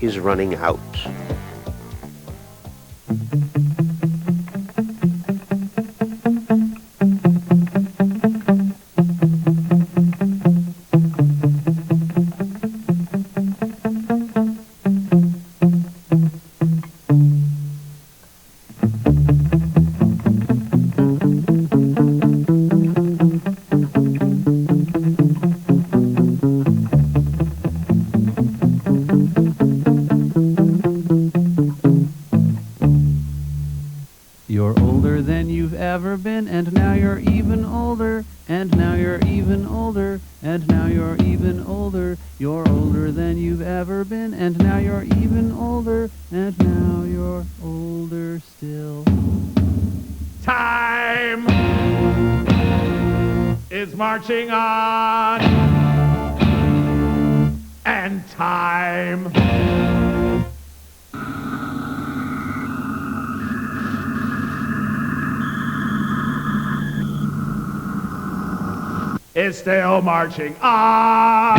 is running out. You're older than you've ever been, and now you're even older, and now you're even older, and now you're even older. You're older than you've ever been, and now you're even older, and now you're older still. Time is marching on, and time is still marching on.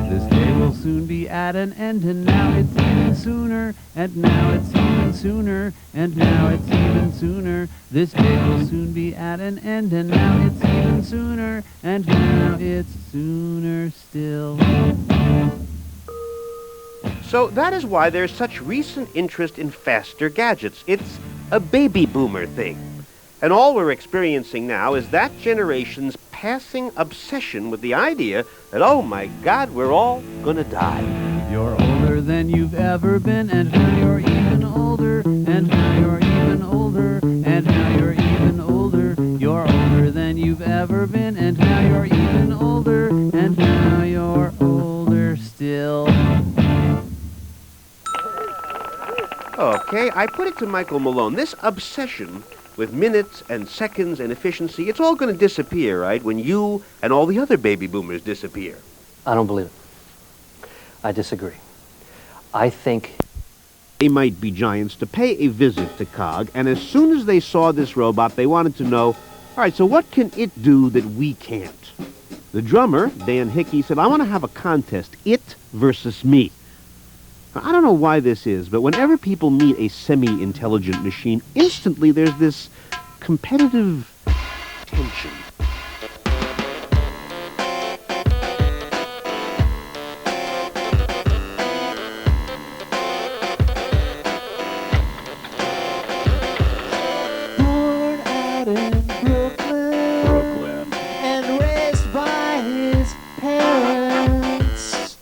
This day will soon be at an end, and now it's even sooner, and now it's even sooner, and now it's even sooner. This day will soon be at an end, and now it's even sooner, and now it's sooner still. So that is why there's such recent interest in faster gadgets. It's a baby boomer thing. And all we're experiencing now is that generation's passing obsession with the idea that, oh my God, we're all gonna die. You're older than you've ever been, and now you're even older, and now you're even older, and now you're even older. You're older than you've ever been, and now you're even older, and now you're older still. Okay, I put it to Michael Malone. This obsession with minutes and seconds and efficiency, it's all going to disappear, right, when you and all the other baby boomers disappear. I don't believe it. I disagree. I think They might be giants to pay a visit to COG, and as soon as they saw this robot, they wanted to know, all right, so what can it do that we can't? The drummer, Dan Hickey, said, I want to have a contest, it versus me. Now, I don't know why this is, but whenever people meet a semi-intelligent machine, instantly there's this competitive tension. Born out in Brooklyn, and raised by his parents.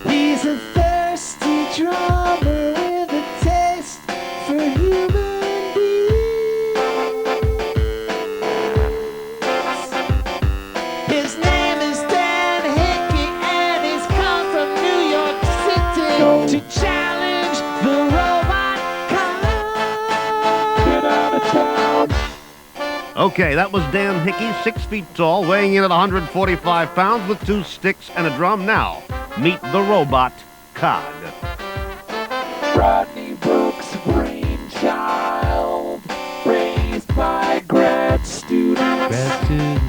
He's a thirsty drummer with a taste for human beings. His name is Dan Hickey, and he's come from New York City to challenge the robot cop. Get out of town. Okay, that was Dan Hickey, 6 feet tall, weighing in at 145 pounds with 2 sticks and a drum. Now, meet the robot, COG. Rodney Brooks' brainchild, raised by grad students. Grad students.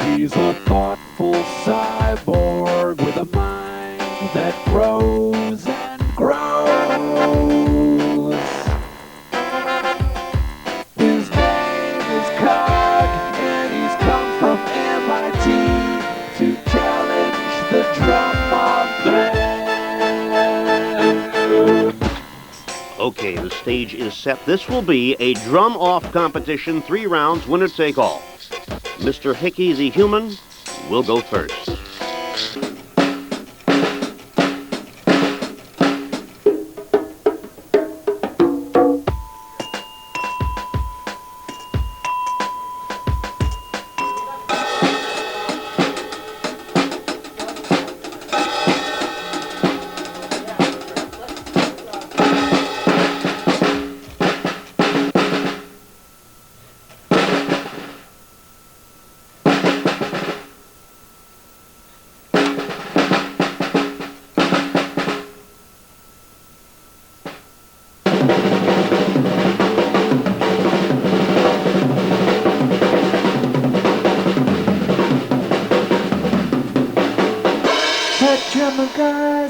He's a thoughtful cyborg with a mind that grows and grows. His name is Cog, and he's come from MIT to challenge the drum of man. Okay, the stage is set. This will be a drum-off competition, 3 rounds, winner take all. Mr. Hickey, the human, will go first.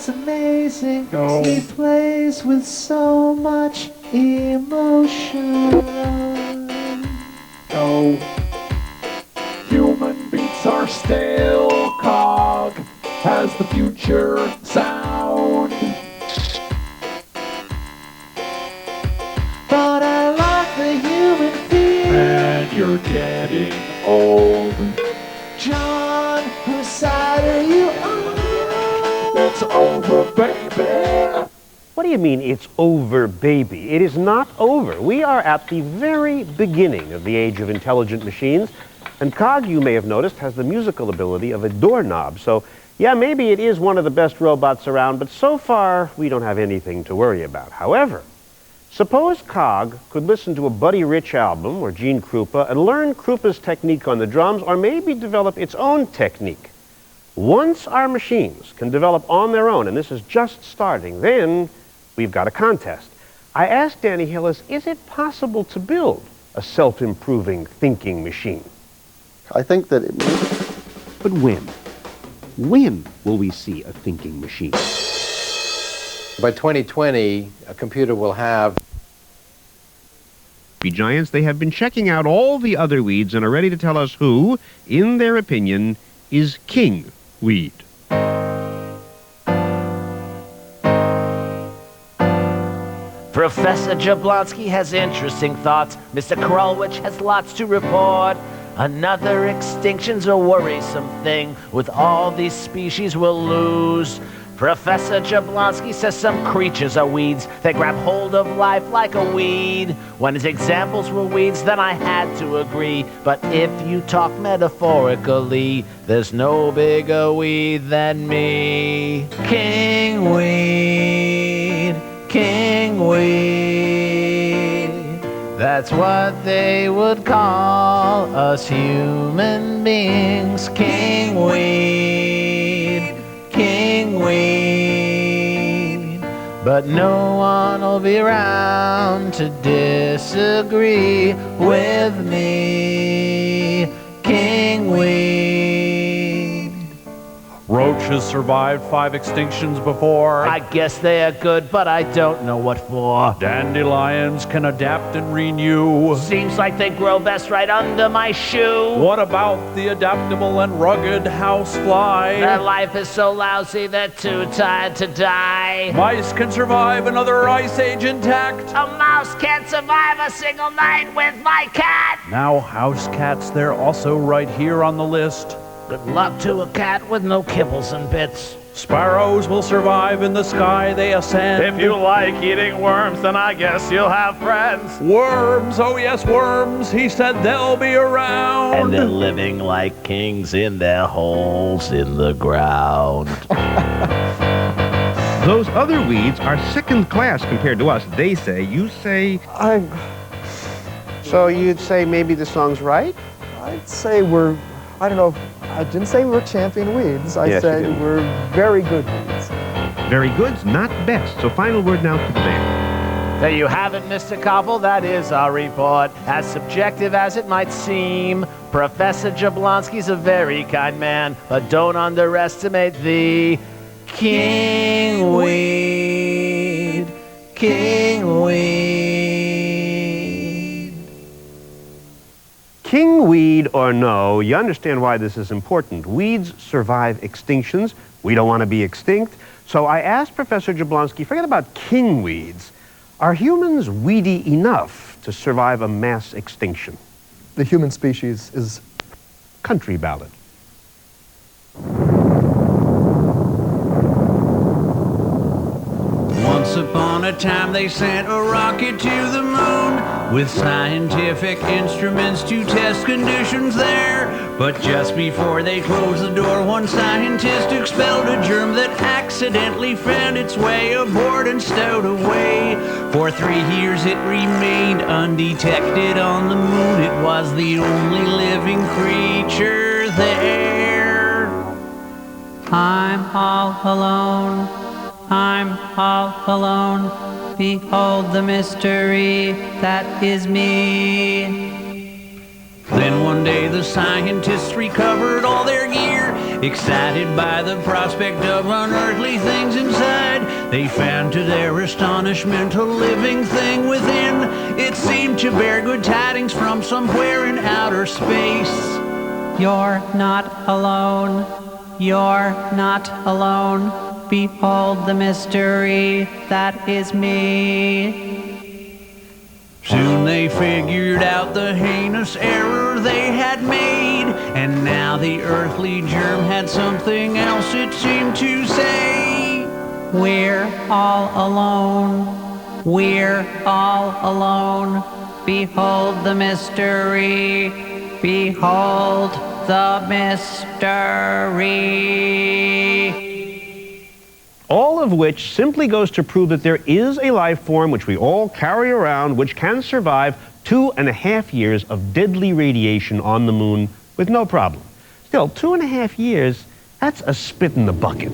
man's amazing. No. He plays with so much emotion. No. Human beats are still cog. Has the future sound. But I love the human feel. And you're getting old. John, whose side are you on? It's over, baby. What do you mean it's over, baby? It is not over. We are at the very beginning of the age of intelligent machines, and Cog, you may have noticed, has the musical ability of a doorknob. So, yeah, maybe it is one of the best robots around, but so far we don't have anything to worry about. However, suppose Cog could listen to a Buddy Rich album or Gene Krupa and learn Krupa's technique on the drums, or maybe develop its own technique. Once our machines can develop on their own, and this is just starting, then we've got a contest. I asked Danny Hillis, is it possible to build a self-improving thinking machine? I think that it may. But when? When will we see a thinking machine? By 2020, a computer will have... Giants, they have been checking out all the other weeds and are ready to tell us who, in their opinion, is king weed. Professor Jablonski has interesting thoughts. Mr. Krulwich has lots to report. Another extinction's a worrisome thing. With all these species we'll lose. Professor Jablonski says some creatures are weeds. They grab hold of life like a weed. When his examples were weeds, then I had to agree. But if you talk metaphorically, there's no bigger weed than me. King weed, king weed. That's what they would call us human beings. King weed, king weed. But no one will be around to disagree with me. King weed. Roaches survived 5 extinctions before. I guess they are good, but I don't know what for. Dandelions can adapt and renew. Seems like they grow best right under my shoe. What about the adaptable and rugged housefly? Their life is so lousy, they're too tired to die. Mice can survive another ice age intact. A mouse can't survive a single night with my cat. Now house cats, they're also right here on the list. Good luck to a cat with no kibbles and bits. Sparrows will survive in the sky they ascend. If you like eating worms, then I guess you'll have friends. Worms, oh yes, worms, he said they'll be around. And they're living like kings in their holes in the ground. Those other weeds are second class compared to us, they say. You say... So you'd say maybe the song's right? I'd say we're. I don't know. I didn't say we're champion weeds. I Yes, you said did. we're very good weeds. Very good's not best. So final word now to the band. There you have it, Mr. Koppel. That is our report. As subjective as it might seem, Professor Jablonski's a very kind man, but don't underestimate the king weed, king weed. King weed or no, you understand why this is important. Weeds survive extinctions. We don't want to be extinct. So I asked Professor Jablonski, forget about king weeds. Are humans weedy enough to survive a mass extinction? The human species is. Country ballad. Once upon a time they sent a rocket to the moon with scientific instruments to test conditions there. But just before they closed the door, one scientist expelled a germ that accidentally found its way aboard and stowed away. For 3 years it remained undetected on the moon. It was the only living creature there. I'm all alone. I'm all alone. Behold the mystery, that is me. Then one day the scientists recovered all their gear excited by the prospect of unearthly things inside. They found to their astonishment a living thing within. It seemed to bear good tidings from somewhere in outer space. You're not alone. You're not alone. Behold the mystery that is me. Soon they figured out the heinous error they had made, and now the earthly germ had something else it seemed to say. We're all alone. We're all alone. Behold the mystery. Behold the mystery. All of which simply goes to prove that there is a life form which we all carry around which can survive 2.5 years of deadly radiation on the moon with no problem. Still, 2.5 years, that's a spit in the bucket.